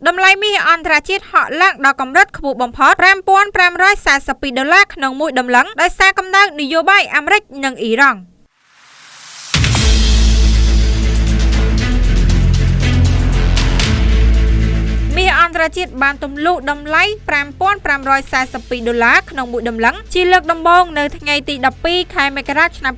តម្លៃមាសអន្តរជាតិហក់ឡើងដល់កម្រិតខ្ពស់បំផុត $5,542 ក្នុងមួយដំឡឹងដោយសារកម្ដៅនយោបាយអាមេរិកនិងអ៊ីរ៉ង់មាសអន្តរជាតិបានទម្លុះតម្លៃ $5,542 ក្នុងមួយដំឡឹងជាលើកដំបូងនៅថ្ងៃទី 12 ខែមករាឆ្នាំ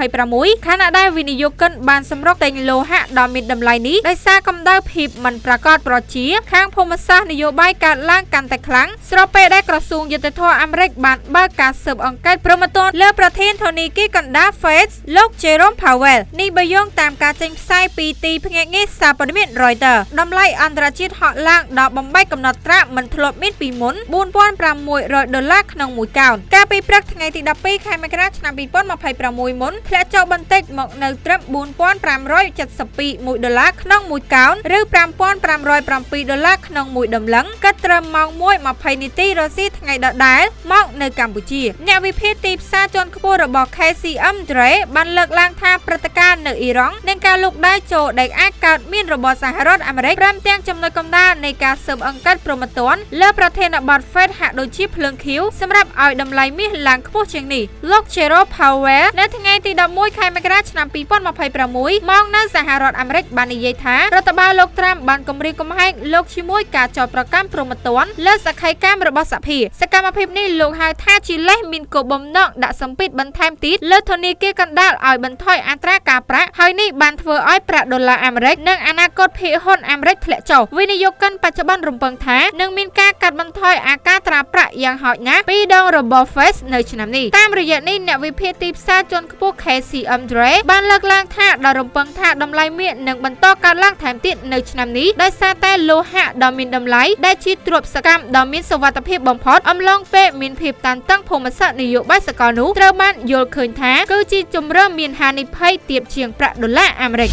2026 ខណៈដែលវិនិយោគិនបានសម្រុកទិញលោហៈដ៏មានតម្លៃនេះដោយសារកម្ដៅភាពមិនប្រាកដប្រជាខាងភូមិសាស្ត្រនយោបាយកើតឡើងកាន់តែខ្លាំងស្របពេលដែលក្រសួងយុទ្ធភ័ពអាមេរិកបានបើកការស៊ើបអង្កេតព្រហ្មទណ្ឌលើប្រធានធនាគារកណ្ដាល Fed លោក Jerome Powell នេះបើយោងតាមការចេញផ្សាយពីទីភ្នាក់ងារសារព័ត៌មាន Reuters តម្លៃអន្តរជាតិហក់ឡើងដល់បំបែកកំណត់ត្រាមិនធ្លាប់មានពីមុន $4,500 ក្នុងមួយកោណកាលពីព្រឹកថ្ងៃទី 12 ខែមករាឆ្នាំ 2026 មុនធ្លាក់ចុះបន្តិចមកនៅត្រឹម $4,572 ក្នុងមួយកោណឬ $5,507 ក្នុងមួយដំឡឹងគិតត្រឹមម៉ោង 1:20 នាទីរសៀលថ្ងៃដដែលមកនៅកម្ពុជាអ្នកវិភាគទីផ្សារជាន់ខ្ពស់របស់ KCM Dre បានលើកឡើងថាព្រឹត្តិការណ៍នៅអ៊ីរ៉ង់និងការលូកដៃចូលដែលអាចកើតមានរបស់សហរដ្ឋអាមេរិកព្រមទាំងចំណុចកណ្ដាលនៃការស៊ើបអង្កេតព្រហ្មទណ្ឌលើប្រធានបទ Fed ហាក់ដូចជាភ្លើងខៀវសម្រាប់ឲ្យតម្លៃមាសឡើងខ្ពស់ជាងនេះលោក Jerome Powell នៅថ្ងៃទី 11 ខែមករាឆ្នាំ 2026 មកនៅសហរដ្ឋអាមេរិកបាននិយាយថារដ្ឋបាលលោកត្រាំបានគម្រាមកំហែងលោកជាមួយការចោទប្រកាន់ព្រហ្មទណ្ឌលើសក្ខីកម្មរបស់សភាសកម្មភាពនេះលោកហៅថាជាលេសមានគោលបំណងដាក់សម្ពាធបន្ថែមទៀតលើធនាគារកណ្ដាលឲ្យបន្ថយអត្រាការប្រាក់ហើយនេះបានធ្វើឲ្យប្រាក់ដុល្លារអាមេរិកនិងអនាគតភាគហ៊ុនអាមេរិកធ្លាក់ចុះវិនិយោគិនបច្ចុប្បន្នរំពឹងថានឹងមានការកាត់បន្ថយអាការត្រាប្រាក់យ៉ាងហោចណាស់ពីដងរបស់ Fed នៅឆ្នាំនេះតាមរយៈនេះអ្នកវិភាគទីផ្សារជាន់ខ្ពស់ KCM Dre បានលើកឡើងថាដល់រំពឹងថាតម្លៃមាសនឹងបន្តកើនឡើងថែមទៀតនៅឆ្នាំនេះដោយសារតែលោហៈដ៏មានតម្លៃដែលជាទ្រព្យសកម្មដ៏មានសុវត្ថិភាពបំផុតអំឡុងពេលមានភាពតានតឹងភូមិសាស្ត្រនយោបាយសកលនោះត្រូវបានយល់ឃើញថាគឺជាជំរឿនមានហានិភ័យទាបជាងប្រាក់ដុល្លារអាមេរិក